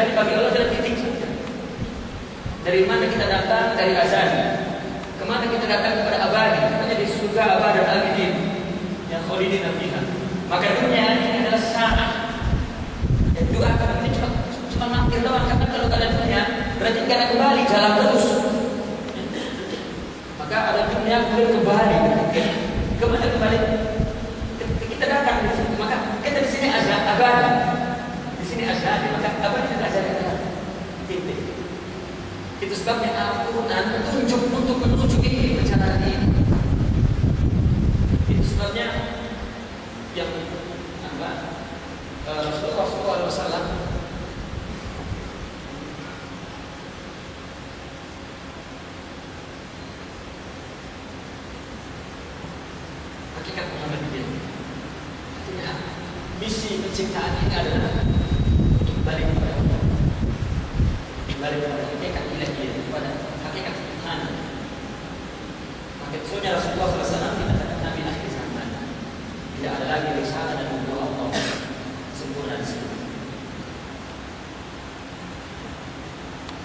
cari bagi Allah adalah titik saja. Dari mana kita datang? Dari azan. Kemana kita datang? Kepada abadi. Makanya di surga abadan abidin yang khalidina fiha. Maka dunia ini adalah sa'ah. Dan doa kami ini cuma mampir doang. Karena kalau ada dunia berarti kita kembali jalan terus. Maka ada dunia boleh kembali. Kemana kembali? Kita datang di sini. Maka kita di sini azan abadi. Di sini azan. Maka abadi dan azan adalah titik. Itu sebabnya Al-Quran menunjuk untuk menuju ini perjalanan ini. Itu sebabnya yang Rasulullah SAW hakikat Muhammadiyah. Artinya misi penciptaan ini adalah untuk kembali kepada Allah. Kembali kepada hakikat ilahiyah, kepada hakikat Tuhan. Maksudnya Rasulullah SAW dikatakan Nabi akhir zaman. Tidak ada lagi risalah dan nubuwah Allah sempurna di sini.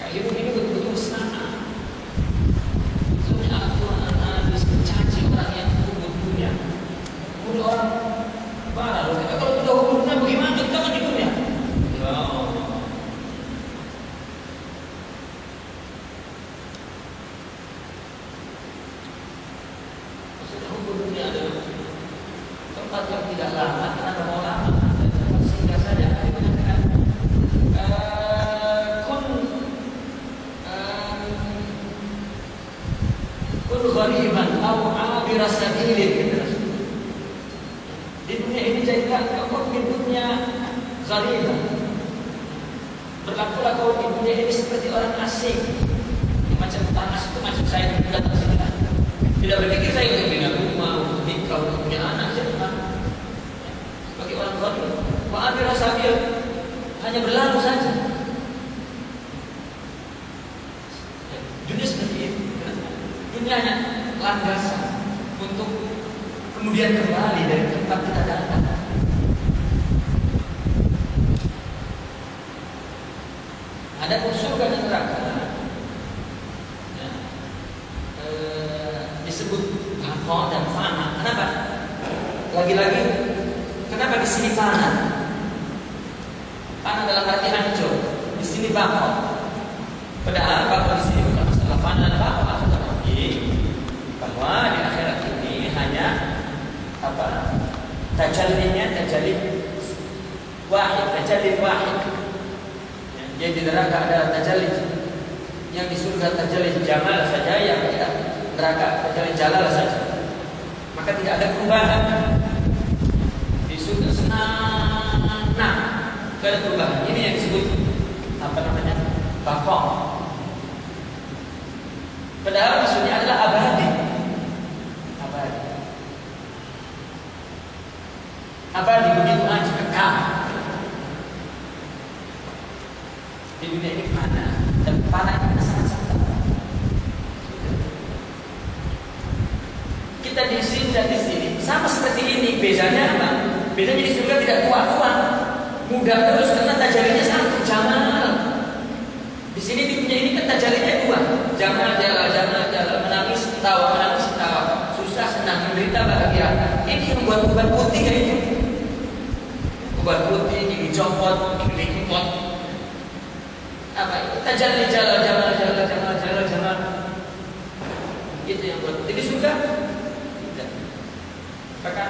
Hidup ini betul-betul senang. Maksudnya Al-Quran habis mencaci orang yang hubung dunia. Kemudian orang marah loh. Kalau sudah hubung dunia bagaimana kita kan di dunia? Ya Allah. Maksudnya hubung dunia adalah tempat yang tidak lama. Kenapa mau lama? Sehingga saja Nabi mengatakan kun ghariban aw abira sabilin. Di dunia ini jadilah kau di dunia ghariban. Berlakulah kau di dunia ini seperti orang asing. Macam orang asing itu macam saya yang datang sini. Tidak berpikir saya untuk punya rumah, untuk nikah, untuk punya anak, sebagai orang gharib. Wa abira sabil, hanya berlalu saja. Dunia seperti itu. Dunia hanya landasan untuk kemudian kembali dari tempat kita datang. Adapun surga dan neraka disebut baqa dan fana. Kenapa? Lagi-lagi, kenapa di sini fana? Fana dalam arti hancur. Di sini baqa. Padahal baqa di sini bukan masalah fana dan baqa. Bahwa di akhirat ini hanya tajallinya tajalli wahid. Yang di neraka adalah tajalli, yang di surga tajalli jamal saja, yang di neraka tajalli jalal saja. Maka tidak ada perubahan. Di surga senang, tidak ada perubahan. Ini yang disebut baqa. Padahal maksudnya adalah abadi. Abadi begitu aja kekal. Di dunia ini fana, dan fana ini sangat-sangat. Kita di sini dan di sini sama seperti ini. Bedanya apa? Bedanya di surga tidak tua-tua, muda terus karena tajallinya satu, jamal. Di sini di dunia ini kan tajallinya dua, jamal, menangis, tawa, susah, senang, menderita, bahagia. Ini yang buat uban putih ya itu. Uban putih, gigi copot, gigi kempot. Apa itu? Tajalli jamal. Itu yang buat putih. Di surga tidak. Maka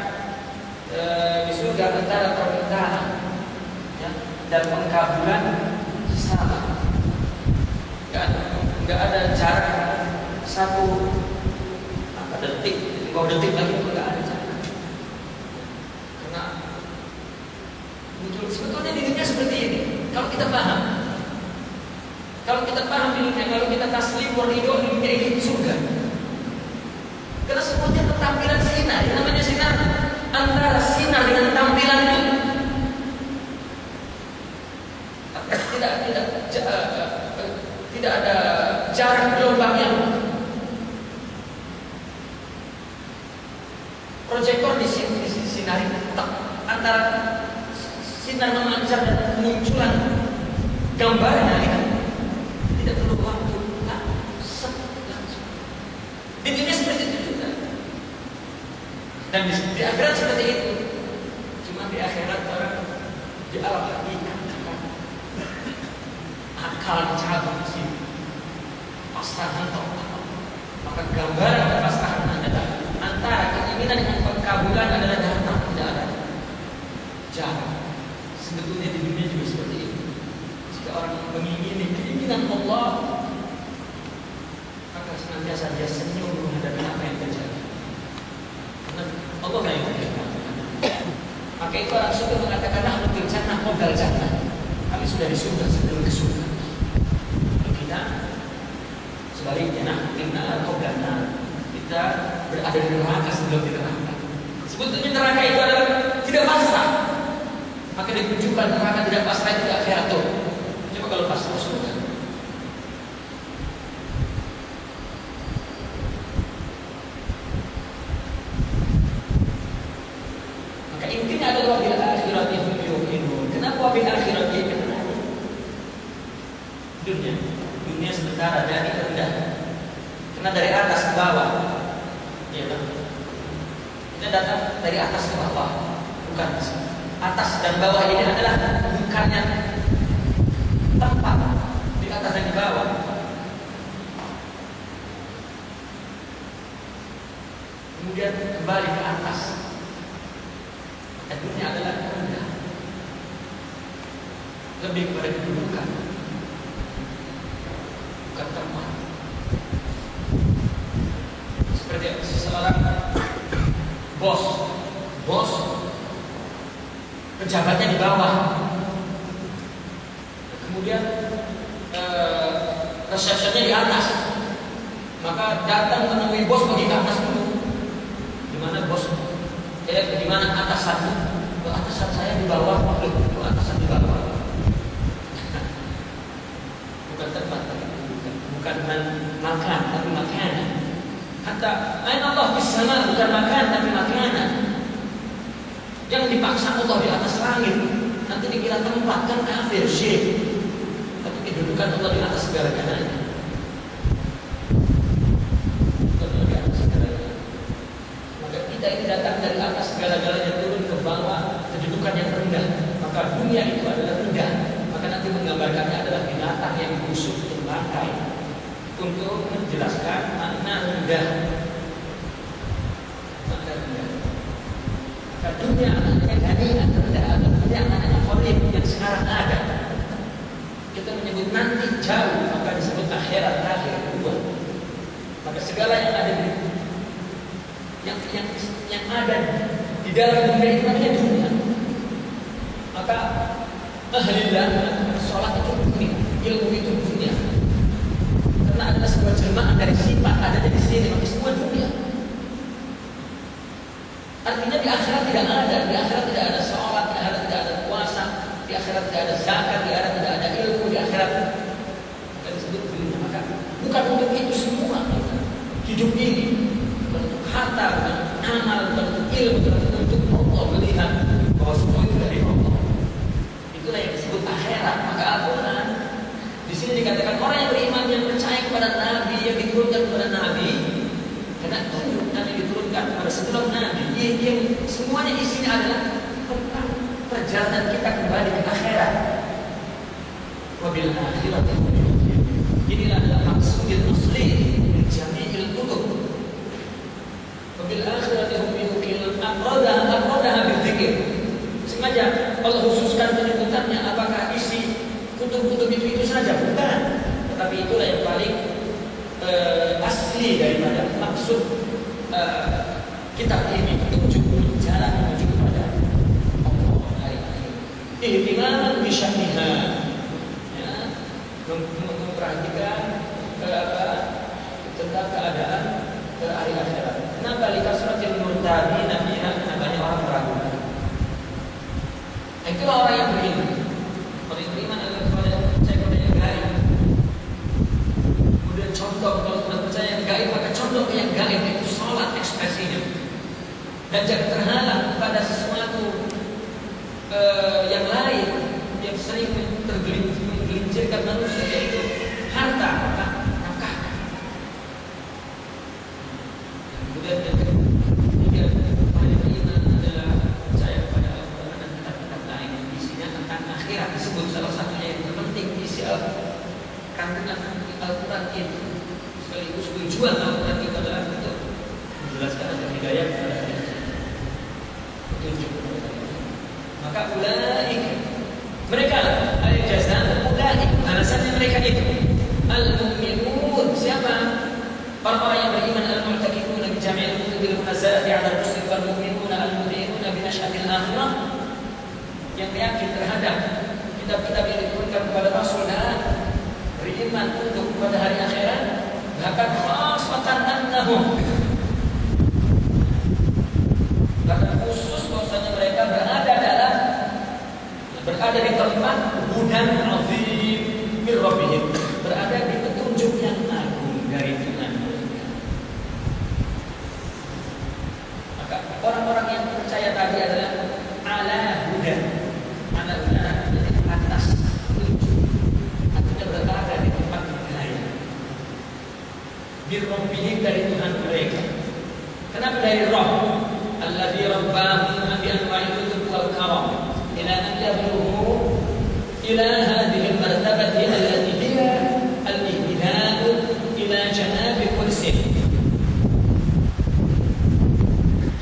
di surga antara permintaan ya, dan pengkabulan sama. Enggak ada jarak satu detik, 5 detik lagi itu enggak ada jarak. Karena sebetulnya dirinya seperti ini. Kalau kita paham dirinya, kalau kita taslim ridho, dirinya ini surga. Karena semuanya tampilan sinar, yang namanya sinar antara sinar dengan tampilan itu tidak ada jarak gelombangnya. Proyektor di sini sinari antara sinar memancar dan kemunculan gambarnya kan tidak perlu waktu, langsung. Di dunia seperti itu juga. Dan di akhirat seperti itu. Cuma di akhirat orang di alam hakikat akal cabut sih, pasrahan atau maka gambaran pasrahan adalah antara keinginan dengan pengkabulan adalah datang, tidak ada jarak. Sebetulnya di dunia juga seperti itu. Jika orang mengingini keinginan Allah, maka senantiasa dia senyum menghadapi apa yang terjadi. Karena Allah yang memberikan. Maka itu orang surga mengatakan nahnu fil jannah qabla jannah. Kami sudah di surga sebelum ke surga. Kita sebaliknya nahnu fil nar qabla nar. Kita berada di neraka sebelum di neraka. Sebetulnya neraka itu adalah tidak pasrah. Maka ditunjukkan neraka tidak pasrah itu akhirat tuh. Coba kalau pasrah surga. Maka intinya adalah bil akhirati hum yuqinun. Kenapa bil akhirati? Dunia sementara dari rendah. Karena dari atas ke bawah. Ya, kita datang dari atas ke bawah, bukan atas dan bawah ini adalah bukannya tempat di atas dan di bawah. Kemudian kembali ke atas. Dan dunia adalah rendah, lebih kepada kedudukan, bukan tempat. Seperti seseorang bos pejabatnya di bawah, kemudian resepsinya di atas, maka datang menemui bos pergi ke atas dulu. Di mana bos? Di mana atasannya? Atasan saya di bawah. Loh, atasan di bawah. Bukan tempat, bukan makan, tapi makanan. Kata aina Allah bisana, bukan makan tapi makanan. Yang dipaksa Allah di atas langit, nanti dikira tempat, kan kafir, syirik. Tapi kedudukan Allah di atas segala-galanya. Allah di atas segala-galanya. Maka kita ini datang dari atas segala-galanya turun ke bawah, kedudukan yang rendah. Maka dunia itu adalah rendah. Maka nanti menggambarkannya adalah binatang yang busuk, terbangkai, untuk menjelaskan makna rendah. Makna rendah. Maka dunia anaknya ganian rendah, atau dunia anaknya kholib yang sekarang ada. Kita menyebut nanti jauh, maka disebut akhirat terakhir kedua. Maka segala yang ada di yang ada di dalam dunia itu namanya dunia. Maka ahlillah sholat itu dunia, ilmu itu dunia. Karena adalah sebuah jelmaan dari sifat ada di sini, maka semua dunia. Artinya di akhirat tidak ada, di akhirat tidak ada sholat, di akhirat tidak ada puasa, di akhirat tidak ada zakat, di akhirat tidak ada ilmu, di akhirat maka disebut dunia. Maka bukan untuk itu semua hidup ini, untuk harta, untuk amal, untuk ilmu, untuk Allah melihat bahwa semua itu dari Allah. Itulah yang disebut akhirat. Maka Al-Quran di sini dikatakan orang yang beriman, yang percaya kepada Nabi, yang diturunkan kepada Nabi, karena tunjuk yang diturunkan kepada sebelum Nabi, yang semuanya isinya adalah tentang perjalanan kita kembali ke akhirat. Wabil akhirati hum yuqinun. Inilah adalah maksudil asli min jami'il kutub. Wabil akhirati hum yuqinun. Aqradaha bil dzikr. Sengaja Allah khususkan penyebutannya. Apakah isi kutub-kutub itu saja? Bukan. Tetapi itulah yang paling asli daripada maksud kitab ini, petunjuk jalan menuju kepada Allah hari akhir. Ihtimaman bi sya'niha, ya, memperhatikan tentang keadaan hari akhirat. Kenapa likasratil murtabina fiha? Karena banyak orang meragukan. Itulah orang yang beriman. Orang yang beriman adalah percaya kepada yang gaib. Kemudian contoh, kalau sudah percaya yang gaib, maka contoh yang gaib itu sholat ekspresinya. Dan jangan terhalang pada sesuatu yang lain yang sering tergelincir sebab kandungan Al-Quran itu sekaligus tujuan Al-Quran itu adalah untuk menjelaskan agar hidayah kepada manusia, petunjuk kepada manusia. Maka ulaik mereka al-jazaa ulaik balasannya mereka itu al-mu'minun. Siapa? Orang-orang yang beriman, al-mu'taqidun bi jami'il kutubil munazzalati 'ala ar-rusul wal mu'minun al-mu'minun bi nash'atil akhirah, yang yakin terhadap kitab-kitab yang diturunkan kepada Rasul dan beriman untuk pada hari akhirat. Bahkan khasatan annahum, bahkan khusus bahwasanya mereka berada di tempat hudan azim min rabbihim, berada di petunjuk yang agung dari Tuhan mereka. Maka orang-orang yang percaya tadi adalah ala hudan, ala hudan jadi atas petunjuk, artinya berada di tempat hidayah min rabbihim, dari Tuhan mereka. Kenapa dari Rabb? Alladzi rabbahum bi anwa'il kutub wal karam ila an yablughu ila hadhihi al-martabati allati hiya al-ihtida'u ila janabi kursi,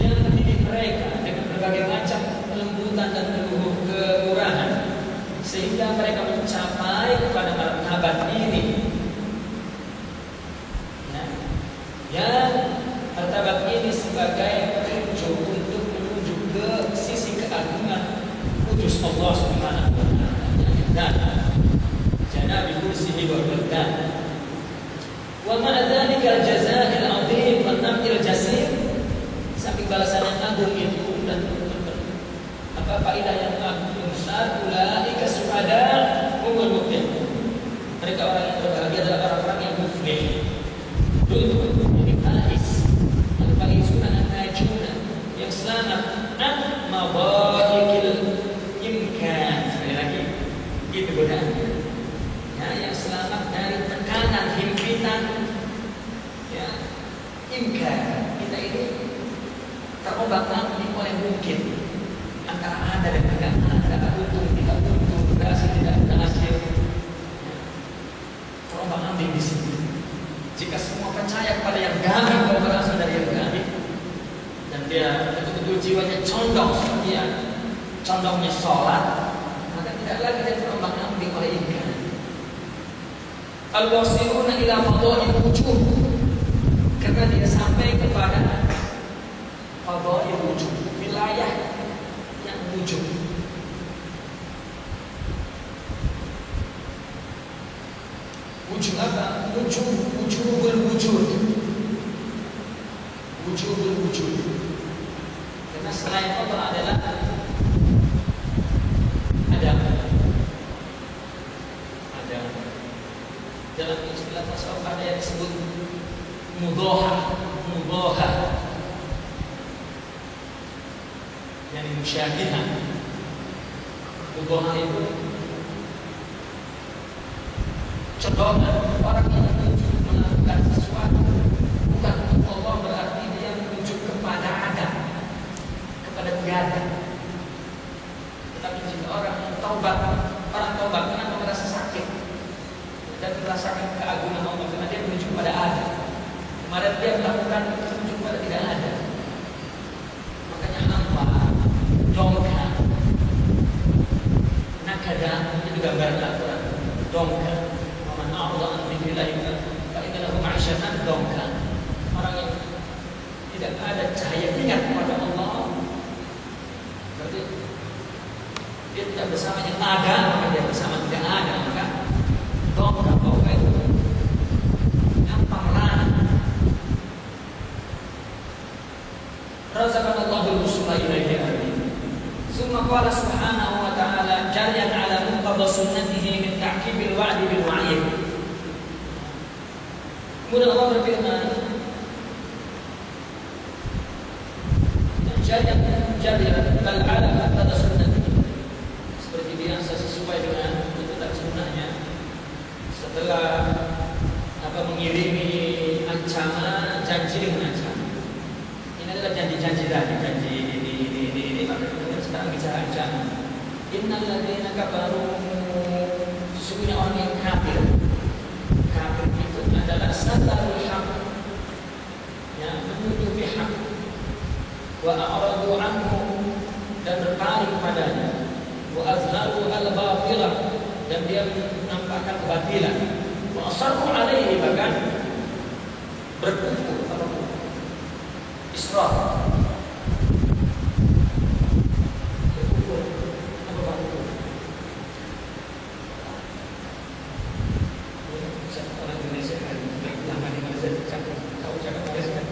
yang mendidik mereka dengan berbagai macam kelembutan dan kemurahan sehingga mereka mencapai kepada martabat ini, yang martabat ini sebagai petunjuk untuk menuju ke sisi keagungan kudus Allah Subhanahu wa taala dan janabi kursihi wa ridwan. Wa ma'a dzalika al-jazaa'il 'azim wa an-naf'il jasir, samping balasan yang agung itu dan apa faedah yang agung besar, ulaika syuhada humul muflihun, mereka orang yang berbahagia adalah orang-orang yang muflih. Ini faiz, al-faizuna an-najuna, yang selamat an mabadikil imkan. Sekali lagi itu godaannya ya, yang selamat dari tekanan himpitan ya, imkan. Kita ini terombak-ambing oleh mungkin antara ada dan tidak ada, untung tidak untung, berhasil tidak berhasil ya, terombak-ambing di sini. Jika semua percaya kepada yang gaib bahwa berasal dari yang gaib dan dia betul-betul jiwanya condong seperti yang condongnya sholat, maka tidak lagi dia terombang-ambing oleh iman. Al-wasiluna ila fadha'il wujud, karena dia sampai kepada fadha'il wujud, wilayah yang wujud. Wujud apa? Wujudul wujud. Wujudul wujud. Karena selain Allah adalah ada dalam istilah tasawuf ada yang disebut mudhoha, yang musyabihah. Mudhoha itu condongan orang yang menuju melakukan sesuatu bukan untuk Allah, berarti dia menuju kepada ada, kepada tiada. Tetapi jika orang taubat kenapa merasa sakit dan merasakan keagungan Allah, karena dia menuju kepada ada. Kemarin dia melakukan menuju kepada tidak ada. Makanya hampa, dongka, nakada itu gambaran Al-Quran. Dongka, Allah an-dzikrillah fa innahu ma'isyatan dongka. Orang yang tidak ada cahaya ingat kepada Allah, berarti dia tidak bersama yang ada, maka dia bersama tidak ada. Maka dongka bahwa itu gampang merana. Razaqanallahu al-rusula ilaihi amin. Summa qala subhanahu wa ta'ala jaryan ala muqtada sunnatihi min ta'kibil wa'di bil wa'id. Kemudian Allah berfirman, jadilah bal ala muqtada sunnatihi, seperti biasa sesuai dengan tuntunan sunnahnya. Setelah mengiringi ancaman, janji dengan ancaman. Ini adalah janji-janji tadi, janji ini. Maka kemudian sekarang bicara ancaman. Innal ladzina kafaru, sesungguhnya orang yang wa a'radu anhu, dan berpaling kepadanya, wa azharu al-batilah, dan dia menampakkan kebatilan, wa asarru alaihi, bahkan berkumpul israr, berkumpul apa berkumpul? Orang Indonesia kan lama di Malaysia cakap, tahu cakap Malaysia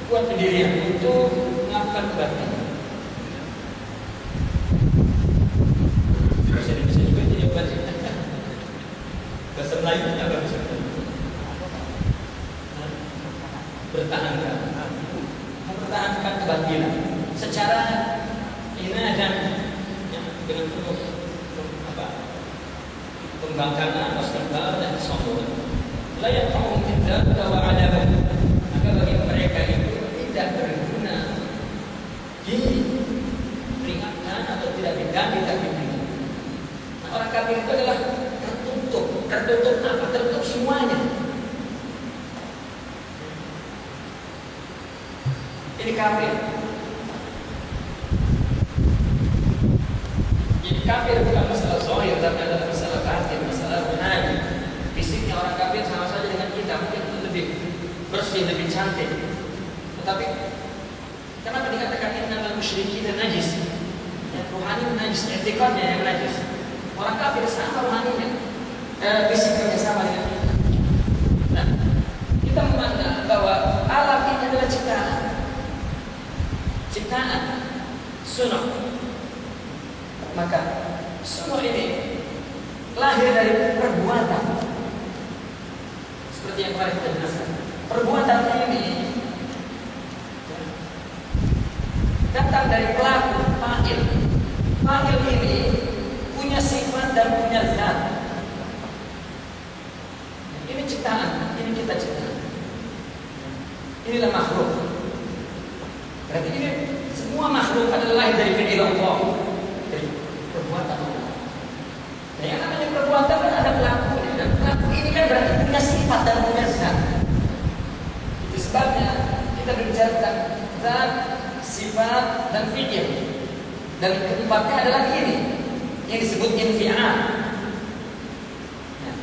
kuat pendirian untuk melakukan kebatilan. Bahasa Indonesia juga jadi kebatilan. Bahasa Melayu apa bahasa Melayu? Mempertahankan kebatilan secara ina dan dengan penuh pembangkangan, wastikbar dan kesombongan. La yaqawm dzalika wa 'adaban, maka bagi mereka itu tidak berguna diperingatkan atau tidak diperingatkan. Nah, orang kafir itu adalah tertutup apa? Tertutup semuanya. Ini kafir. Jadi kafir bukan masalah zahir, tapi adalah masalah batin, masalah hati. Fisiknya orang kafir sama saja dengan kita, mungkin lebih bersih, lebih cantik. Tetapi kenapa dikatakan innamal musyrikin najis? Ya, rohani najis, etikatnya yang najis. Orang kafir sama rohaninya, fisiknya sama dengan kita. Nah, kita memandang bahwa alam ini adalah ciptaan sunnah. Maka sunnah ini lahir dari perbuatan. Seperti yang kemarin kita jelaskan, perbuatan ini datang dari pelaku, fa'il. Fa'il ini punya sifat dan punya zat. Ini ciptaan, ini kita ciptaan. Inilah makhluk. Berarti ini semua makhluk adalah lahir dari fi'il Allah, dari perbuatan Allah. Nah, yang namanya perbuatan kan ada pelakunya, dan pelaku ini kan berarti punya sifat dan punya zat. Itu sebabnya kita berbicara tentang zat, sifat, dan fi'il. Dan keempatnya adalah ini yang disebut infial. Nah,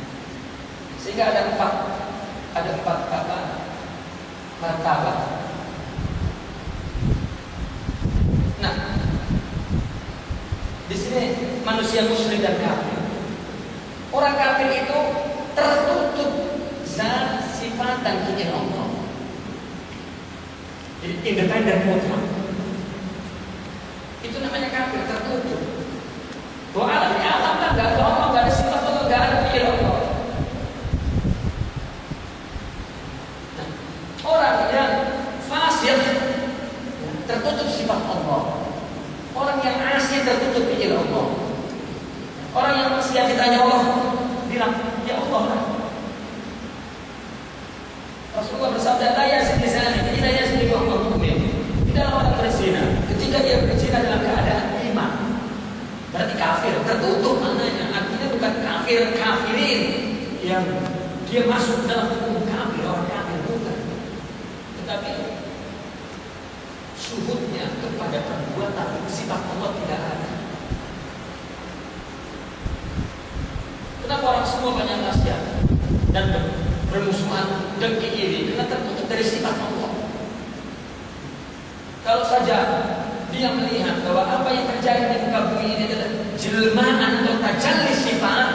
sehingga ada empat kata martabat. Nah, di sini manusia musyrik dan kafir. Orang kafir itu tertutup zat, sifat, dan fi'il Allah. Jadi independen mutlak. Itu namanya kafir, tertutup. Bahwa alam ini alam kan nggak ada Allah, nggak ada sifat Allah, nggak ada fi'il Allah. Nah, orang yang fasik tertutup sifat Allah. Orang yang asli tertutup fi'il Allah. Orang yang maksiat ditanya Allah bilang, ya Allah. Rasulullah bersabda, la yazni zani, tidak yazni wa huwa mu'min. Tidaklah orang berzina ketika dia berzina dalam keadaan iman. Berarti kafir, tertutup maknanya. Artinya bukan kafirin yang dia masuk dalam hukum kafir, orang kafir, bukan. Tetapi syuhudnya kepada perbuatan sifat Allah tidak ada. Kenapa orang semua banyak maksiat dan bermusuhan, dengki iri? Karena tertutup dari sifat Allah. Kalau saja dia melihat bahwa apa yang terjadi di muka bumi ini adalah jelmaan atau tajalli sifat,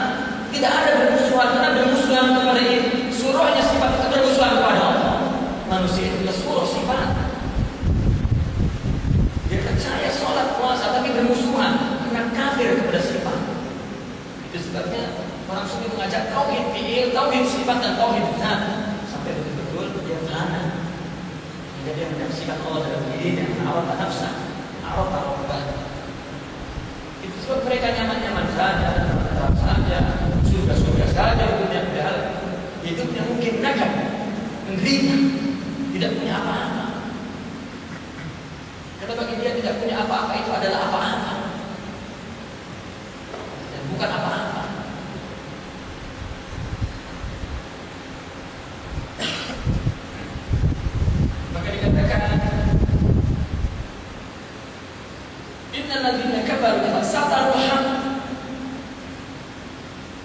tidak ada bermusuhan. Karena bermusuhan kepada ini, suruhnya sifat itu bermusuhan kepada Allah. Manusia itu suruh sifat. Dia percaya sholat puasa tapi bermusuhan karena kafir kepada sifat. Itu sebabnya orang sufi mengajak tauhid fi'il, tauhid sifat, dan tauhid zat sampai betul-betul dia fana. Hingga dia mendapat sifat Allah dalam dirinya, arafah nafsah, arafah rabbah. Itu sebab mereka nyaman-nyaman saja, tenang saja, surga-surga saja dunia, padahal hidupnya mungkin nakal, menderita, tidak punya apa-apa. Karena bagi dia tidak punya apa-apa itu adalah apa-apa dan bukan apa-apa.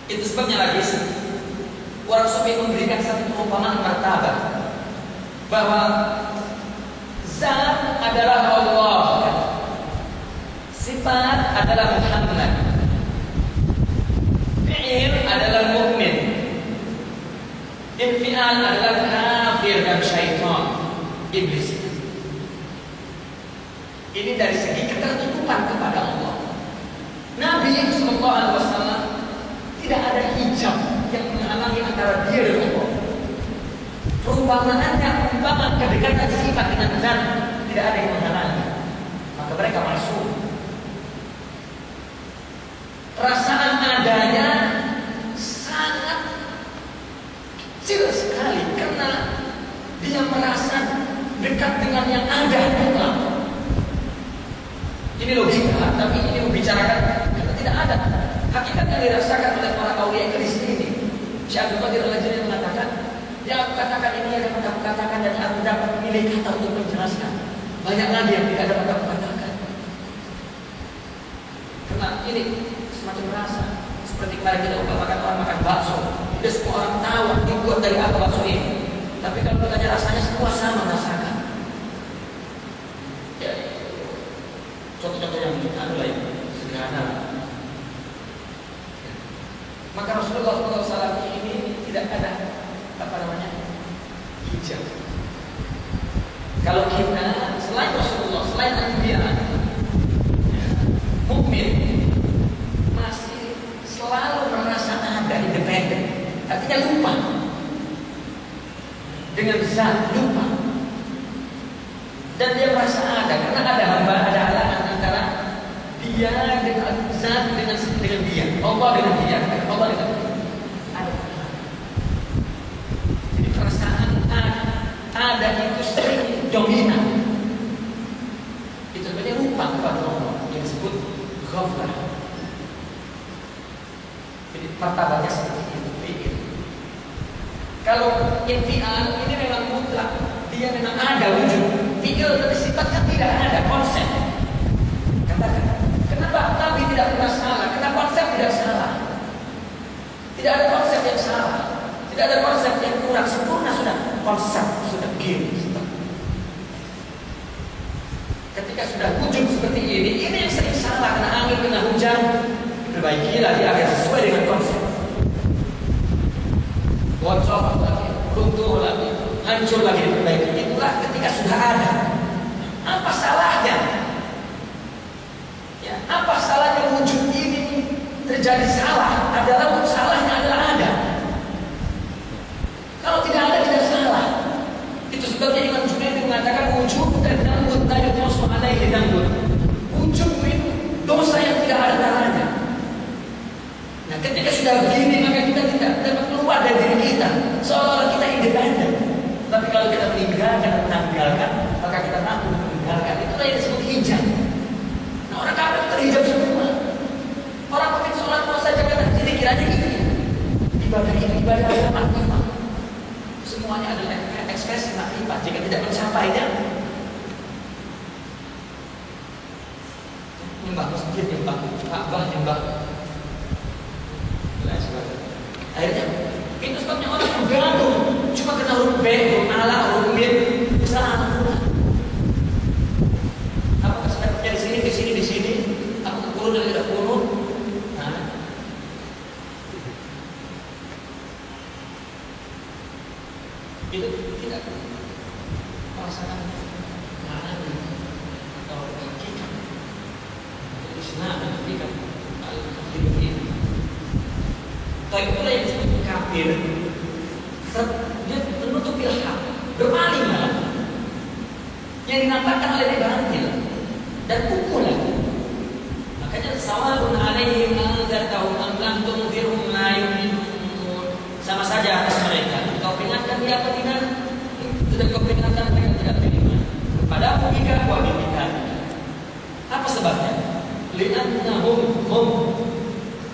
Itu sebabnya lagi orang sufi memberikan satu perumpamaan martabat bahwa zat adalah Allah, sifat adalah Muhammad, fi'il adalah mukmin, infial adalah kafir dan syaitan, iblis. Ini dari segi ketertutupan kepada Allah. Nabi SAW tidak ada hijab yang menghalangi antara dia dan Allah. Perumpamaannya umpama kedekatan sifat dengan zat, tidak ada yang menghalangi. Maka mereka masuk. Perasaan adanya sangat kecil sekali karena dia merasa dekat dengan yang ada. Ini logika, tapi ini membicarakan karena tidak ada. Hakikat yang dirasakan oleh para aulia di sini. Syekh Abdul Qadir Al-Jilani mengatakan, yang aku katakan ini ada pada aku katakan dan aku dapat memilih kata untuk menjelaskan. Banyak lagi yang tidak ada pada aku katakan. Karena ini semacam rasa seperti kemarin kita umpamakan orang makan bakso. Tidak semua orang tahu dibuat dari apa bakso ini. Tapi kalau bertanya rasanya semua sama rasakan. Ya, contoh-contoh yang adalah yang sederhana. Maka Rasulullah SAW ini tidak ada hijab. Kalau kita selain Rasulullah, selain Nabi mukmin masih selalu merasa ada independen, artinya lupa dengan zat, lupa, dan dia merasa ada karena ada hamba, ada halangan antara dia dengan zat dengan dia, Allah dengan dia, Allah dengan dia. Jadi perasaan ada itu sering dominan. Itu sebenarnya lupa kepada Allah yang disebut ghaflah. Jadi martabatnya seperti itu. Fikir. Kalau infial ini memang mutlak, dia memang ada wujud. Fikir tapi sifatnya tidak ada konsep. Katakan, kenapa Nabi tidak pernah salah? Kenapa konsep tidak salah? Tidak ada konsep yang salah. Tidak ada konsep yang kurang sempurna, sudah konsep sudah gini. Ketika sudah wujud seperti ini yang sering salah karena angin kena hujan, perbaikilah dia agar sesuai dengan konsep. Bocor lagi, runtuh lagi, hancur lagi diperbaiki. Itulah ketika sudah ada. Apa salahnya? Ya, apa salahnya wujud ini terjadi salah? Adalah salahnya adalah ada. Kalau tidak ada tidak salah. Itu sebabnya Imam Junaidi mengatakan wujud dan dambut la yuqasu alaihi dambut. Wujud itu dosa yang tidak ada tandanya. Nah, ketika sudah begini maka kita tidak dapat keluar dari diri kita, seolah-olah kita independen. Tapi kalau kita meninggalkan dan menanggalkan, maka kita mampu meninggalkan. Itulah yang disebut hijab. Nah, orang kafir terhijab semua. Orang mungkin sholat puasa jaga diri kiranya ini ibadah ini ibadah makrifat. Semuanya adalah ekspresi makrifat. Jika tidak mencapainya, nyembah masjid, nyembah Ka'bah, nyembah. Akhirnya itu sebabnya orang bergaduh cuma kena huruf B, huruf ala, huruf min, salah. Apakah sebabnya di sini, di sini? Apakah kurun dan tidak kurun? Nah, itu tidak merasakan mana atau hakikat Islam dan hakikat al-hidup ini. Tapi itulah yang disebut kafir. Dia menutup ilham, berpaling malah. Yang dinampakkan oleh dia batil dan pukulan. Makanya sawalun alaihim anzartahum am lam tunzirhum la yu'minun. Sama saja atas mereka. Kau peringatkan dia apa tidak? Sudah kau peringatkan mereka tidak beriman. Padamu tidak wajibikan. Apa sebabnya? Li'annahum hum,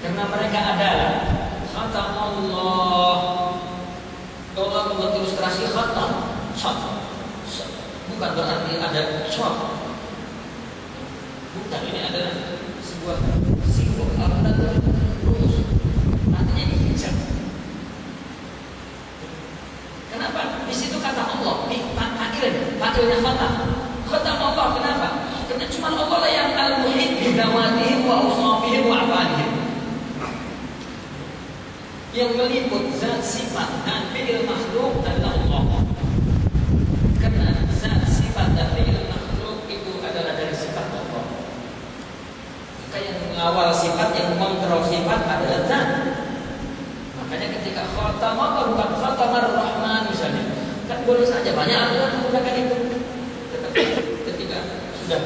karena mereka adalah khatam Allah. Allah membuat ilustrasi khatam, bukan berarti ada shot. Bukan, ini adalah sebuah simbol atau rumus. Artinya yang meliput zat sifat dan fi'il makhluk adalah Allah. Karena zat sifat dan fi'il makhluk itu adalah dari sifat Allah. Maka yang mengawal sifat, yang mengontrol sifat adalah zat. Makanya ketika khatamah bukan khatamar rahman misalnya, kan boleh saja banyak aturan menggunakan itu. Tetapi ketika sudah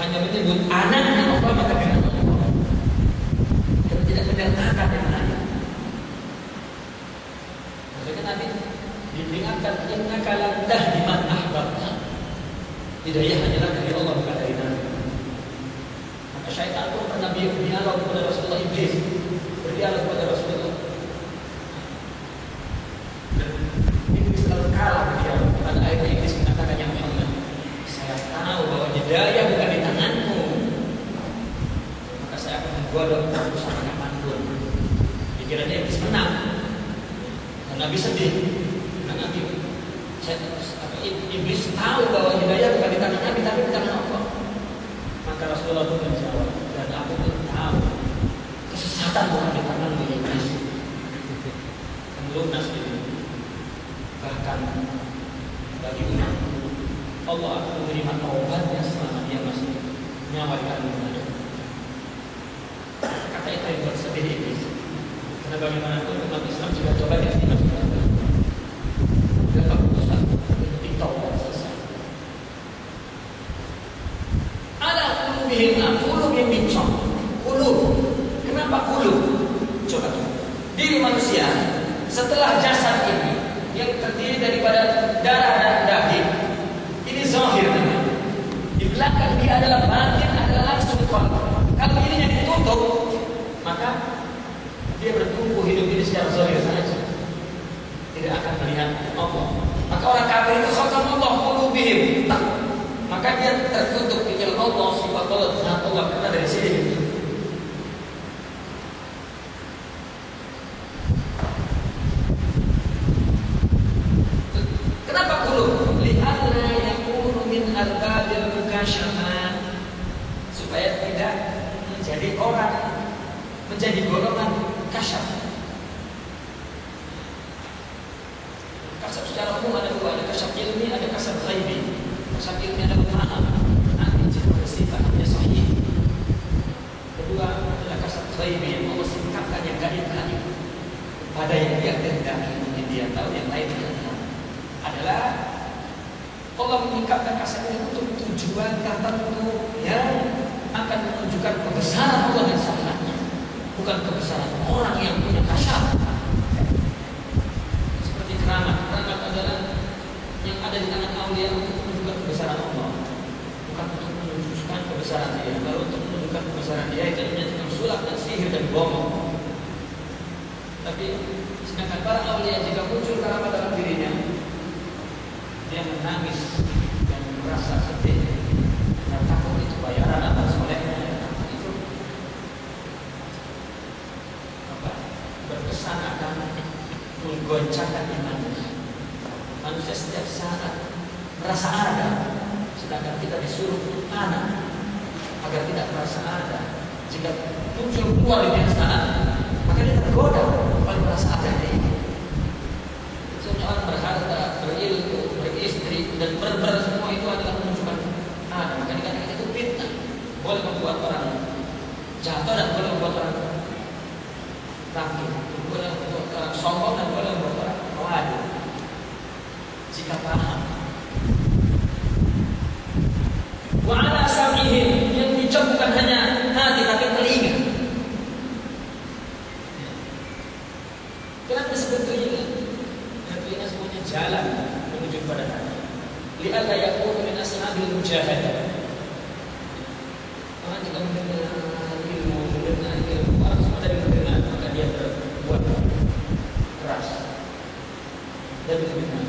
hanya menyebut anaknya Allah, maka dengan Allah kita tidak menyertakan dengan ayat. Makanya nanti diperingatkan innaka la tahdi man ahbabta. Hidayah hanyalah dari Allah, bukan dari Nabi. Maka syaitan pun pernah berdialog kepada Rasulullah, iblis berdialog kepada Rasulullah. Dan iblis selalu kalah berdialog. Pada akhirnya iblis mengatakan, ya Muhammad, saya tahu bahwa hidayah bukan di tanganmu, maka saya akan menggodok kamu sampai kapanpun. Pikirannya iblis menang. Dan Nabi sedih. Karena Nabi, iblis tahu bahwa hidayah bukan di tangan Nabi, tapi di tangan Allah. Maka Rasulullah pun menjawab, dan aku pun tahu kesesatan bukan di tanganmu, iblis. Dan lunas ini. Bahkan bagi umatku, Allah akan menerima taubatnya selama dia masih nyawa di kandungannya. Kata itu yang buat sedih iblis. Karena bagaimanapun umat Islam juga coba diterima juga. Berapa urusan penting taubat selesai. Ala qulubihim qulubin bincang. Qulub. Kenapa qulub? Coba. Diri manusia setelah jasad ini yang terdiri daripada darah dan daging, ini zahir namanya. Di belakang dia adalah batin, adalah langsung qalb. Kalau ininya ditutup, maka dia bertumbuh hidup ini secara zahir saja, tidak akan melihat Allah. Maka orang kafir itu khatamallah qulubihim, maka dia tertutup dengan Allah, sifat Allah, zat Allah. Karena dari sini kenapa qulub? Li'alla yakunu min arbabil mukasyafat, supaya tidak menjadi orang, menjadi golongan kasyaf. Kasyaf secara umum ada dua, ada kasyaf ilmi, ada kasyaf ghaibi. Kasyaf ilmi adalah paham, nanti jika sifatnya sahih. Kedua adalah kasyaf ghaibi, yang Allah singkapkan yang gaib-gaib pada yang dia kehendaki, mungkin dia tahu, yang lain tidak tahu. Adalah Allah menyingkapkan kasyaf ini untuk tujuan tertentu yang akan menunjukkan kebesaran Allah dan sifat-Nya, bukan kebesaran orang yang punya kasyaf. Seperti keramat. Keramat adalah yang ada di tangan aulia untuk menunjukkan kebesaran Allah, bukan untuk menunjukkan kebesaran dia. Kalau untuk menunjukkan kebesaran dia itu dengan sulap dan sihir dan bohong. Tapi sedangkan para aulia jika muncul keramat dalam dirinya, dia menangis dan merasa sedih dan takut itu bayaran atas solehnya. Itu berkesan akan menggoncangkan imannya. Manusia setiap saat merasa ada, sedangkan kita disuruh anak agar tidak merasa ada. Jika muncul keluar di saat, maka dia tergoda oleh merasa ada ini. Sebenarnya orang berharta, berilmu, beristri dan berber semua itu adalah menunjukkan ada. Maka dikatakan itu fitnah, boleh membuat orang jatuh dan boleh membuat orang bangkit, boleh membuat orang sombong dan boleh membuat orang mewadu. Jika paham. Wa ala sam'ihim, yang dicop bukan hanya hati tapi telinga. Kenapa disebut telinga? Telinga semuanya jalan menuju kepada hati. Li'alla yakunu min ashabil mujahadah. Orang jika mendengar ilmu, orang semua dari mendengar, maka dia terbuat keras dan mendengar.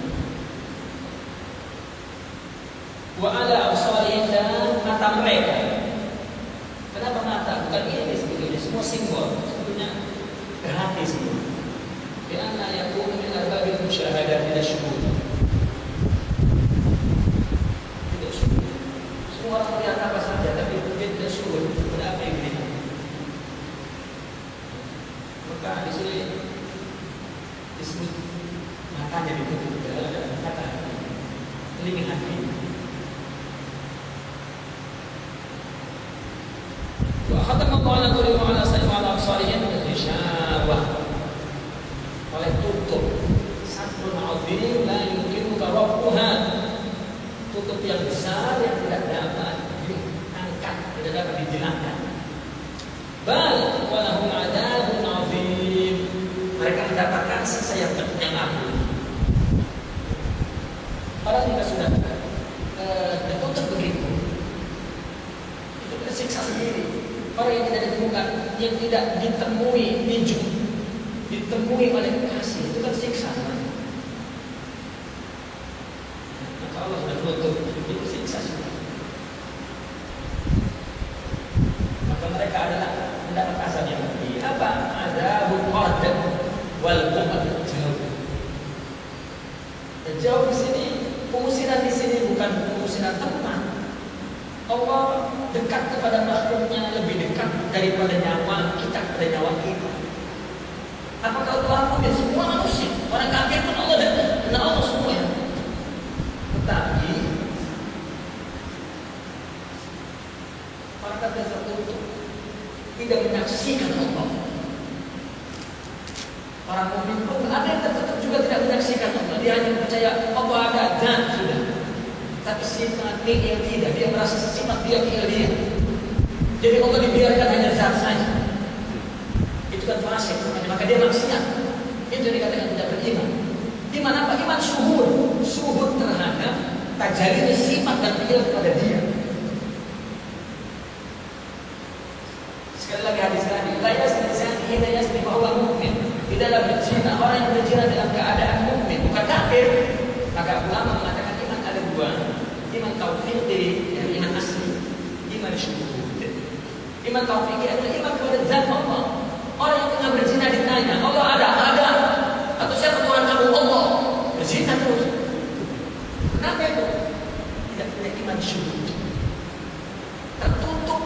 Wa ala absarihim, dan mata mereka. Kenapa mata? Bukan ini sebetulnya, semua simbol sebetulnya ke hati semua. Karena yakunu min arbabil musyahadah tidak syukur. Tidak syukur. Semua orang melihat apa saja, tapi dia tidak syukur kepada apa yang dilihat. Maka di sini disebut matanya ditutup dalam kata telinga hati. Wa khatamallahu ala qulubihim wa ala sam'ihim wa ala absarihim ghishawah. Oleh tutup satrun azim la yumkinu rabbuha. Tutup yang besar yang tidak dapat diangkat, tidak dapat dijilangkan. Bal walahum adzabun azim. Mereka mendapatkan siksa yang agung. Orang jika sudah ditutup begitu, itu tersiksa sendiri. Orang yang tidak ditemukan, yang tidak ditemui oleh kasih, itu kan siksa. Maka Allah sudah tutup, itu siksa semua. Maka mereka adalah mendapat azab yang lebih. Apa? Azabul qad wal bu'd jauh. Dan jauh di sini, pengusiran di sini bukan pengusiran tempat. Allah dekat kepada makhluknya lebih dekat daripada nyawa kita kepada nyawa kita. Apakah Allah punya semua manusia? Orang kafir pun Allah dekat, karena Allah semua ya. Tetapi orang kafir tertutup, tidak menyaksikan Allah. Orang mukmin pun ada yang tertutup juga tidak menyaksikan Allah. Dia hanya percaya Allah ada dan sudah. Tapi sifat dia tidak. Dia merasa sifat dia fi'il dia. Jadi Allah dibiarkan hanya zat saja. Itu kan fasik. Maka dia maksiat. Itu yang dikatakan tidak beriman. Iman apa? Iman syuhud. Syuhud terhadap tajallinya sifat dan fi'il kepada dia. Sekali lagi hadis tadi. La yasni hina yasni bahwa mukmin. Tidaklah berzina. Orang yang berzina dalam keadaan mukmin, bukan kafir. Maka ulama mengatakan iman ada dua. Iman taufik dari iman asli, iman syuhud. Iman taufik adalah iman kepada zat Allah. Orang yang tengah berzina ditanya, Allah ada, atau siapa Tuhan kamu? Allah. Berzina terus. Kenapa itu? Tidak punya iman syuhud. Tertutup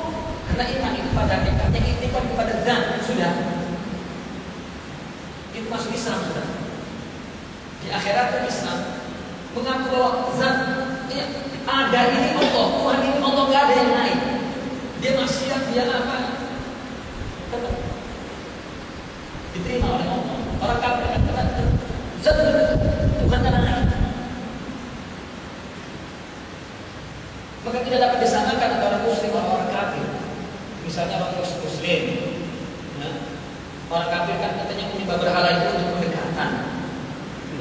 karena iman itu pada dekatnya iman kepada zat sudah. Itu masuk Islam sudah. Di akhirat Islam mengaku bahwa zat ada ini Allah, Tuhan ini Allah, nggak ada yang lain. Dia maksiat, dia apa? Tetap diterima oleh Allah. Orang kafir kan zat Tuhan tak lain. Maka tidak dapat disamakan antara orang muslim dan orang kafir. Misalnya orang muslim, orang kafir kan katanya menyembah berhala itu untuk pendekatan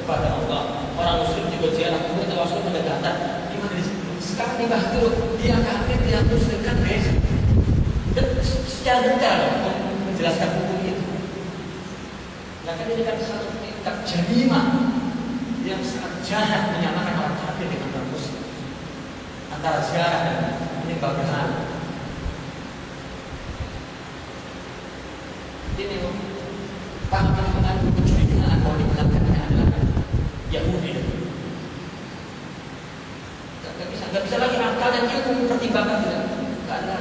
kepada Allah. Orang muslim juga ziarah kubur atau wasul pendekatan. Gimana di sini? Sekarang dibahas dia kafir, dia muslim kan beda. Dan secara detail menjelaskan hukum itu. Nah kan ini kan satu tindak jarimah yang sangat jahat menyamakan orang kafir dengan orang muslim. Antara ziarah dan menyembah berhala. Ini paham ini mengandung kecurigaan bahwa digunakannya adalah Yahudi. Gak bisa lagi akal dan ilmu mempertimbangkan tidak. Gak ada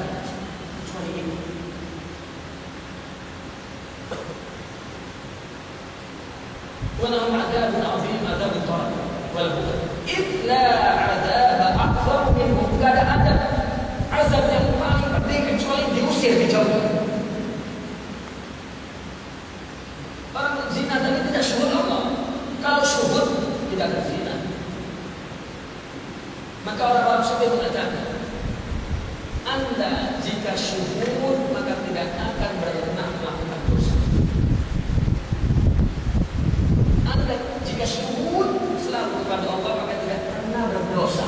kecuali ini. Walahum adzabun azim, adzabun tarab wal bu'd. Illa adzab akbar minhum. Gak ada azab yang paling pedih kecuali diusir, dijauhkan. Orang zina tadi tidak syuhud Allah. Kalau syuhud tidak berzina. Maka orang-orang syuhud mengatakan, Anda jika syuhud maka tidak akan pernah melakukan dosa. Anda jika syuhud selalu kepada Allah maka tidak pernah berdosa.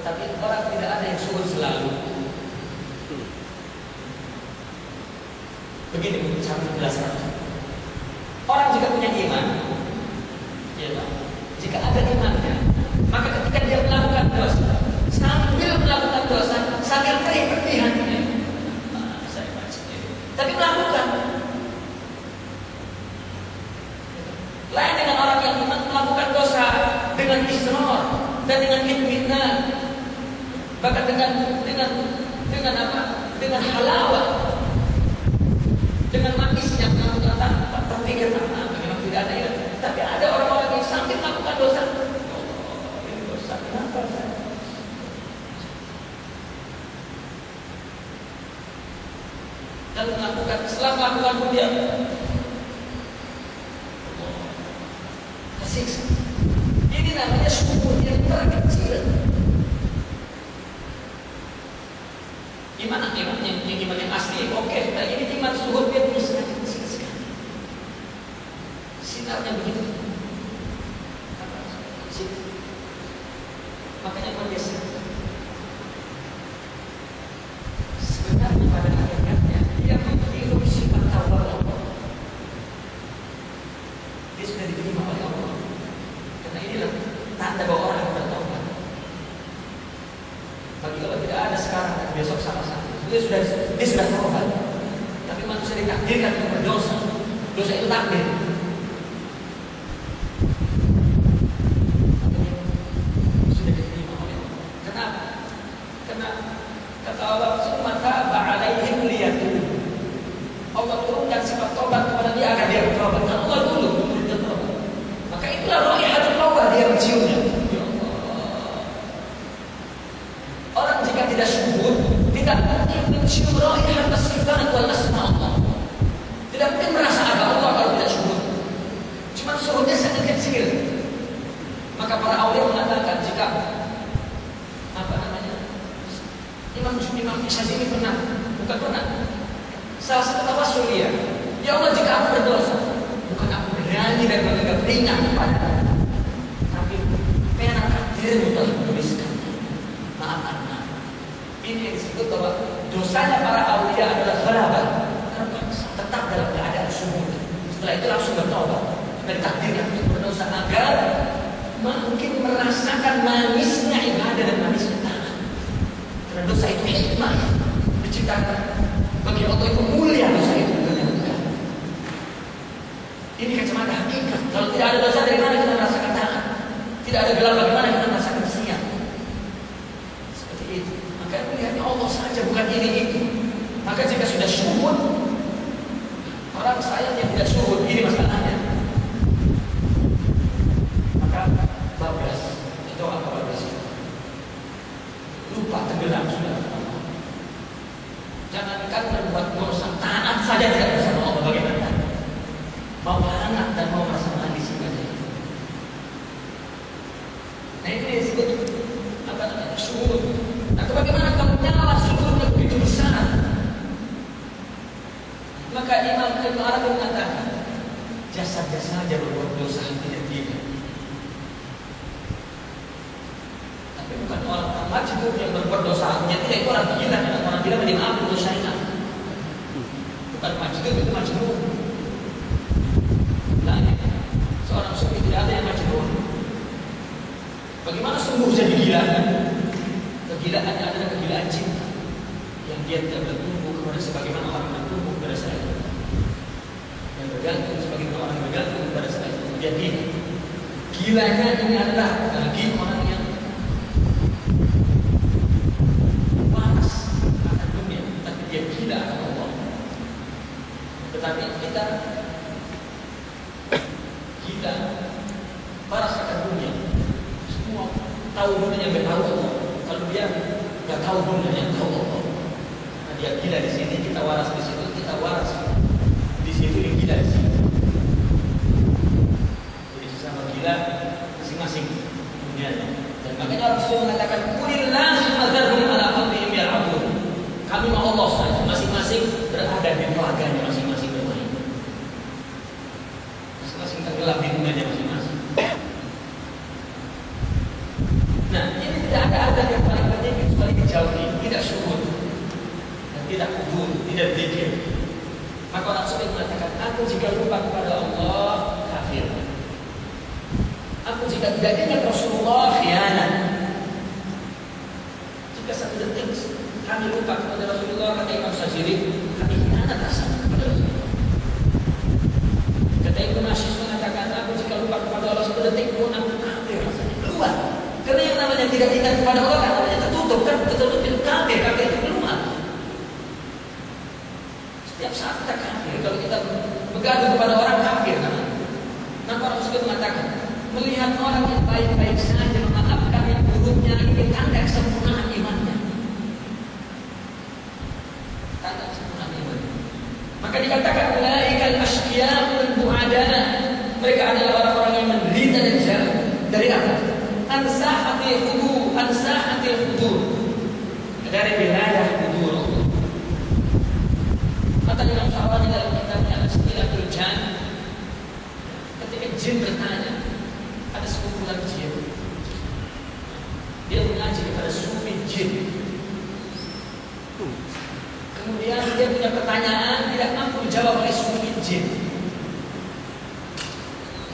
Tetapi orang tidak ada yang syuhud selalu. Begini cara menjelaskan. Orang jika punya iman, ya, jika ada imannya, maka ketika dia melakukan dosa, sambil melakukan dosa, sambil perih hatinya, saya baca tapi melakukan. Lain dengan orang yang melakukan dosa dengan israr dan dengan itminan, bahkan dengan apa? Dengan halawah. Dengan manisnya tanpa terpikir apa. Lalu setelah melakukan pun dia tersiksa. Ini namanya syukur yang terkecil. Iman yang asli, oke. Nah ini iman syukur dia sangat kecil sekali. Sinarnya begitu. Makanya luar biasa. Sebenarnya pada hakikatnya dia menghirup sifat tawar Allah. Dia sudah diterima oleh Allah. Karena inilah tanda bahwa orang bertobat. Bagi Allah tidak ada sekarang dan besok sama-sama. Dia sudah tobat. Tapi manusia ditakdirkan untuk berdosa. Dosa itu takdir. Sudah diterima oleh Allah. Kenapa? Karena kata Allah, "Summa taba 'alaihim liyatubu." Allah turunkan sifat tobat kepada dia agar dia bertobat. Karena Allah dulu dia bertobat. Maka itulah raihatul taubat dia menciumnya. Orang jika tidak syukur, tidak mungkin mencium raihat as-sifat wal asma Allah. Tidak mungkin merasa ada Allah kalau tidak syukur. Cuma syukurnya sangat kecil. Maka para aulia mengatakan jika Imam Syazili bukan pernah. Salah satu tawassul dia, ya Allah jika aku berdosa, bukan aku berani dan menganggap ringan kepada, tapi pena takdirmu telah menuliskan. Maafkan aku. Ini yang disebut bahwa dosanya para aulia adalah ghalabah, terpaksa tetap dalam keadaan syukur. Setelah itu langsung bertobat dan ditakdirkan untuk berdosa agar mungkin merasakan manisnya ibadah dan manisnya taat. Karena dosa itu hikmah diciptakan bagi Allah itu mulia dosa itu. Ini kacamata hakikat. Kalau tidak ada dosa, dari mana kita merasakan taat? Tidak ada gelap, bagaimana kita merasakan siang? Seperti itu. Maka melihatnya Allah saja, bukan ini itu. Maka jika sudah syuhud, orang sayang yang tidak syuhud, ini masalahnya. Maka bablas, itu apa bablas? Lupa tenggelam sudah. Jangankan berbuat dosa, taat saja tidak bersama Allah, bagaimana? Mau hangat dan mau merasa manis saja. Nah ini disebut apa namanya? Syukur. Nah bagaimana kalau nyala syukurnya begitu besar? Maka Imam Ibnu Arabi mengatakan, jasad-jasad saja berbuat dosa tidak gila. Tapi bukan orang majnun yang berbuat dosa, tidak itu orang gila. Orang gila dimaafkan dosanya. Bukan majnun, itu majnun. Seorang sufi tidak ada yang majnun. Bagaimana sungguh jadi gila? Kegilaannya adalah kegilaan cinta yang dia tidak bertumbuh kepada sebagaimana orang bertumbuh kepada saya, yang bergantung sebagaimana orang bergantung kepada saya. Dia gila. Gilanya ini adalah bagi orang yang waras akan dunia, tapi dia gila akan Allah. Tetapi kita gila waras akan dunia. Semua tahu dunia yang tahu Allah. Kalau dia nggak tahu dunia yang tahu Allah. Nah, dia gila di sini, kita waras di situ, kita waras di situ, dia gila di sini. Jadi sesama gila masing-masing dunianya. Dan makanya orang sudah mengatakan kulillah madzarhum ala qabrihim ya'budun. Kami mau Allah saja, masing-masing berada di keluarganya masing-masing bermain. Masing-masing tenggelam di dunianya masing-masing. Nah, ini tidak ada adab yang paling penting kecuali dijauhi, tidak syukur dan tidak kubur, tidak zikir. Maka orang sudah mengatakan, aku jika lupa kepada Allah kafir. Aku jika tidak ingat Rasulullah khianat. Jika satu detik kami lupa kepada Rasulullah, kata Imam Syazili, kami khianat rasanya kepada Rasulullah. Kata Ibnu Mas'ud mengatakan, aku jika lupa kepada Allah satu detik pun aku kafir rasanya. Keluar. Karena yang namanya tidak ingat kepada Allah kan namanya tertutup, kan tertutup itu kafir itu keluar. Setiap saat kita kafir, kalau kita bergaduh kepada orang kafir kan. Maka orang sudah mengatakan, melihat orang yang baik-baik saja memaafkan yang buruknya, ini tanda kesempurnaan imannya. Tanda kesempurnaan imannya. Maka dikatakan ulaikal asqiya'ul bu'ada. Mereka adalah orang-orang yang menderita dan jauh dari apa? Ansa'atil hudur. Dari wilayah hudur. Kata Imam Sya'rani dalam kitabnya Istilatul Jan, ketika jin bertanya, ada sekumpulan jin, dia mengaji kepada sufi jin. Kemudian dia punya pertanyaan, tidak mampu dijawab oleh sufi jin.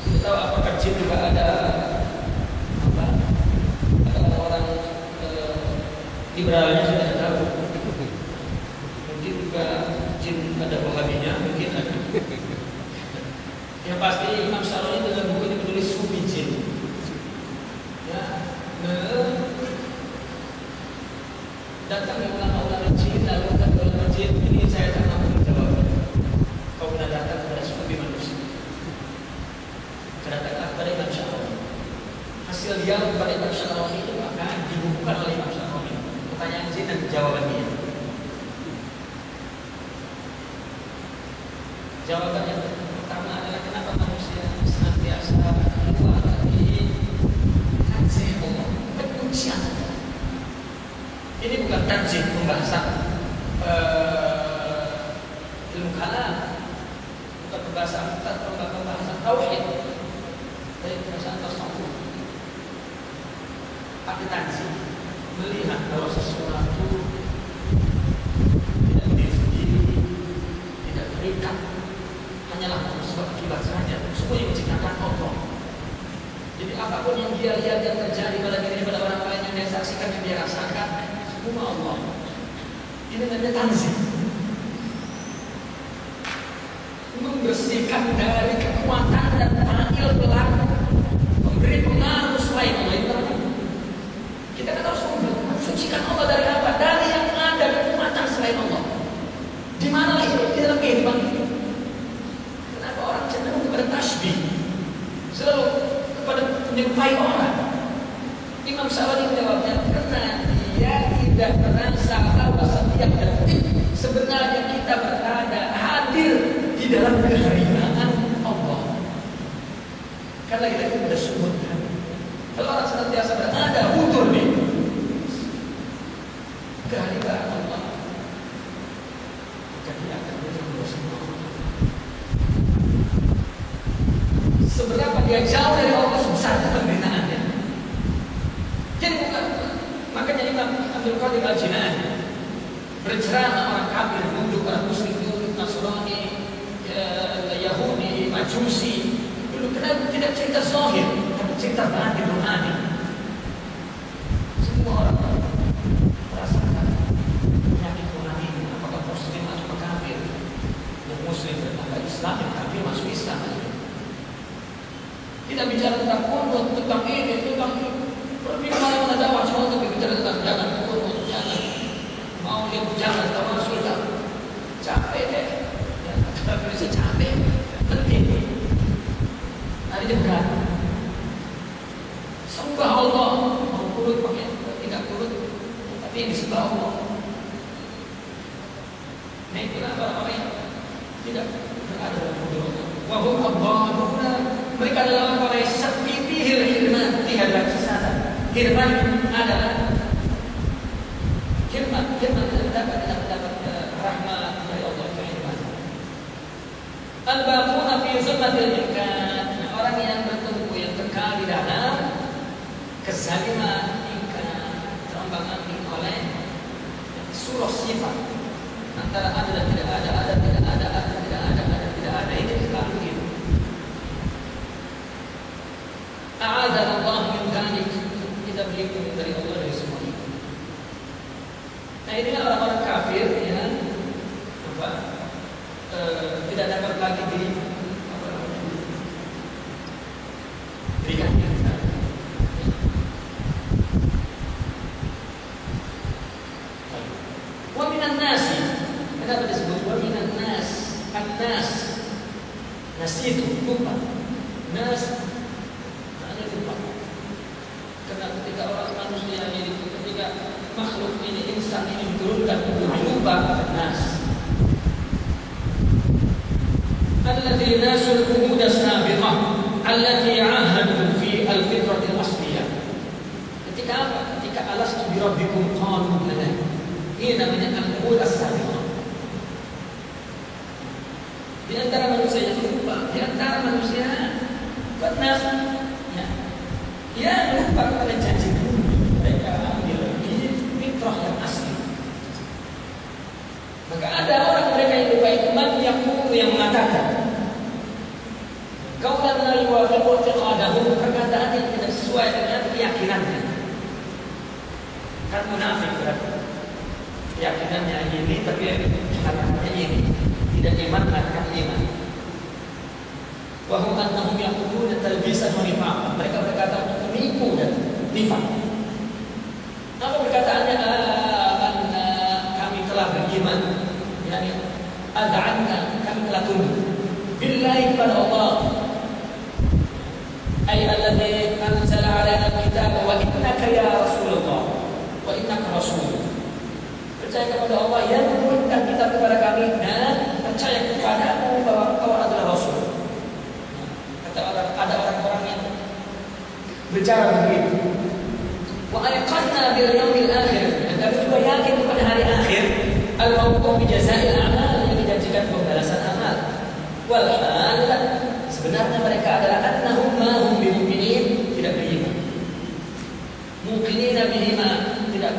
Kita tahu apakah jin juga ada orang liberalnya sudah tahu. Mungkin juga jin ada wahabinya, mungkin ada. Yang pasti Imam Sya'rani dalam buku ini menulis sufi jin. Ya, datang yang ulama-ulama jin, lalu kata ulama jin, ini saya tak mampu menjawab. Kau pernah datang kepada sufi manusia. Kedatangan kepada Imam Sya'rani. Hasil dia kepada Imam Sya'rani itu maka dibukukan oleh Imam Sya'rani. Pertanyaan jin dan jawabannya. Jawaban yang pertama adalah kenapa manusia senantiasa keluar dari tanzih Allah, kepujian. Ini bukan tanzih pembahasan ilmu kalam, bukan pembahasan tauhid, dari pembahasan tasawuf. Arti tanzih melihat bahwa sesuatu tidak berdiri sendiri, tidak terikat, hanyalah sebab akibat saja. Semua yang menciptakan Allah. Jadi apapun yang dia lihat yang terjadi pada dirinya, pada orang lain yang dia saksikan, yang dia rasakan, semua Allah. Ini namanya tanzih. Membersihkan dari kekuatan dan ta'il belakang, memberi pengaruh selain Allah. Kita kan harus mensucikan Allah dari apa? Dari yang ada kekuatan selain Allah. Di mana lagi? Di dalam kehidupan ini. Kenapa orang cenderung kepada tasbih? Selalu kepada menyerupai orang. Imam Sya'rani menjawabnya, karena dia tidak merasa bahwa setiap detik sebenarnya kita berada hadir di dalam kehadiran Allah. Karena kita itu sudah sebutkan. Kalau orang senantiasa berada hudur nih kehadiran Allah, maka dia akan berjumpa semua. Seberapa dia jauh dari Allah, sebesar penderitaannya. Jadi bukan, makanya Imam Abdul Qadir Al-Jilani berceramah orang kafir duduk, orang muslim duduk, Nasrani, Yahudi, Majusi. Dulu kenapa tidak cerita zahir, tapi cerita batin rohani. Semua orang merasakan penyakit rohani ini, apakah muslim atau kafir. Yang muslim bertambah Islam, yang kafir masuk Islam. Tidak bicara tentang kunut, tentang ini, tentang itu. Pergi kemana-mana dakwah cuma untuk bicara tentang jangan kunut, jangan mau lihat, jangan tawasul, capek deh. Ya, tapi bisa capek, penting. Hari ini berat. Sembah Allah, mau kurut pakai, tidak kurut, tapi yang disembah Allah. Nah itulah orang-orang yang tidak berada dalam hukum Allah. Wahum Allahumma, mereka adalah orang yang sepi hirman, tidak ada kesesatan. Hirman adalah hirman dapat rahmat dari Allah Subhanahu. Al-baquna fi zulmatil imkan, orang yang bertumbuh, yang kekal di dalam kezaliman imkan, terombang-ambing oleh surah sifat antara ada dan tidak ada, ada tidak ada, ada tidak ada, ada tidak ada. Ini kekal begitu. A'adzana Allah min dzalik. Kita berlindung dari Allah dari semua itu. Nah inilah orang-orang kafir yang tidak dapat lagi berikan kita. Wa minan nasi, kenapa disebut wa minan nas? An-nas, nasi itu lupa. Nas hanya lupa. Karena ketika orang manusia ini, ketika makhluk ini, insan ini diturunkan untuk lupa nas. الذي ناسوا العهود السابقة التي عاهدوا في الفطرة الأصلية. Ketika apa? Ketika alastu bi rabbikum qalu bala. Ini namanya al-uhud as-sabiqah. Di antara manusia yang lupa, di antara manusia pernah ya lupa kepada janji mereka ambil di fitrah yang asli. Maka ada orang mereka yang lupa itu yang mengatakan kaulan la yuwafiqu i'tiqadahu, perkataan yang tidak sesuai dengan keyakinannya. Kan munafik berarti keyakinannya ini tapi hatinya ini, tidak iman melakukan iman. Wa hum annahum yaquluna talbisan wa nifaq, mereka berkata untuk menipu dan nifaq. Apa perkataannya? Kami telah beriman, yakni ad'anna, kami telah tunduk billahi kepada Allah, ay alladzi anzala 'alaina al-kitaba wa innaka ya Rasulullah wa innaka rasul. Percaya kepada Allah yang menurunkan kitab kepada kami dan percaya kepadamu bahwa kau adalah rasul. Ada orang-orang yang bicara begitu. Wa ayqanna bil yaumil akhir, dan kami juga yakin kepada hari akhir, al-mawqu' bi jazaa'il a'mal, yang dijanjikan pembalasan amal. Wal hal, sebenarnya mereka adalah annahum ma hum bimu'minin, tidak beriman. Muqinina bihima, tidak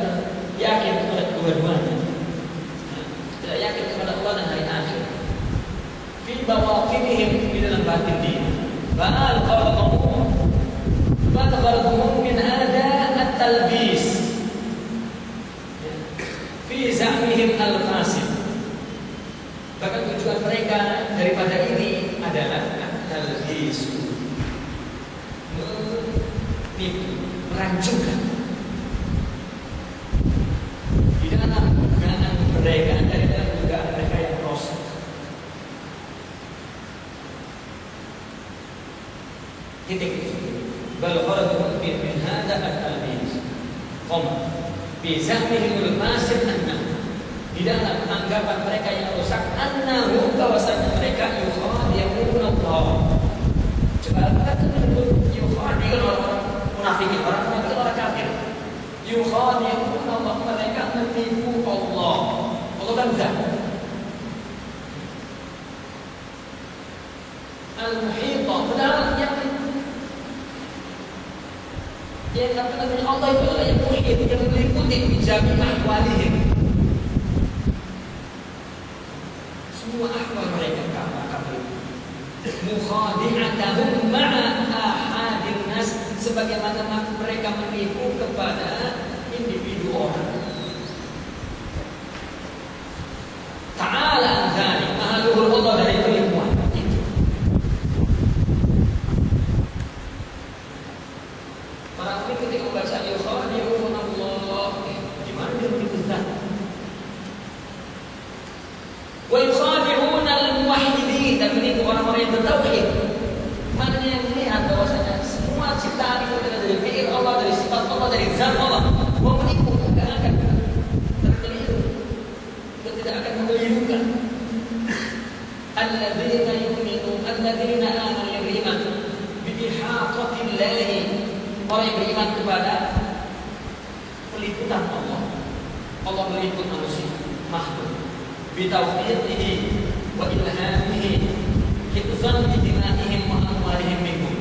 yakin kepada kedua-duanya. Tidak yakin kepada Allah dan hari akhir. Fi bawatinihim, di dalam batin dia. Ba'al gharduhum min hada at-talbis fi za'mihim al-fasid. Bahkan tujuan mereka daripada ini adalah at-talbis, menipu, merancungkan di dalam dugaan mereka, dari dalam dugaan mereka yang rosak. Titik itu. Bal gharduhum min hada at-talbis. Bi za'mihim al-fasid annahum, di dalam anggapan mereka yang rusak, annahum, bahwasanya mereka yukhadi'un Allah. Coba kata yukhadi'un orang munafikin, orang munafik, orang kafir. Yukhadi'un Allah, mereka menipu Allah. Allah kan zat al-muhita, benar yang namanya Allah itu adalah yang muhit, yang meliputi bijami ahwalihim, semua ahwal mereka kafir. Mukhadi'atahum ma'a ahadin nas, sebagaimana mereka menipu kepada individu orang. Ta'ala an dzalik, maha luhur Allah dari penipuan itu. Para mu'min ketika membaca yukhadi'un Allah, gimana dia menipu zat? Wa yukhadi'un al-muwahhidin, dan menipu orang-orang yang bertauhid. Maknanya yang melihat bahwasanya semua ciptaan itu adalah dari fi'il Allah, dari sifat Allah, dari zat Allah. Mau menipu tidak akan terkeliru, tidak akan mengelirukan. Alladzina yu'minu, alladzina amanu, yang beriman bi ihatatillah, orang yang beriman kepada peliputan Allah. Allah meliput manusia, makhluk, bitaufiqihi wa ilhamihi, hifzan bidima'ihim wa amwalihim minhum.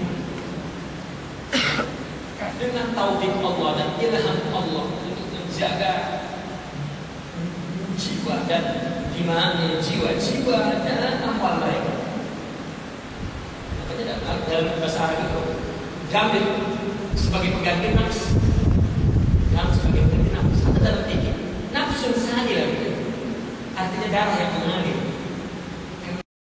Dengan taufik Allah dan ilham Allah untuk menjaga jiwa dan dimana jiwa dan amwal mereka. Makanya dalam bahasa Arab itu jamil sebagai pengganti nafs, sebagai pengganti nafs. Ada dalam fikih nafsun sahil, artinya darah yang mengalir.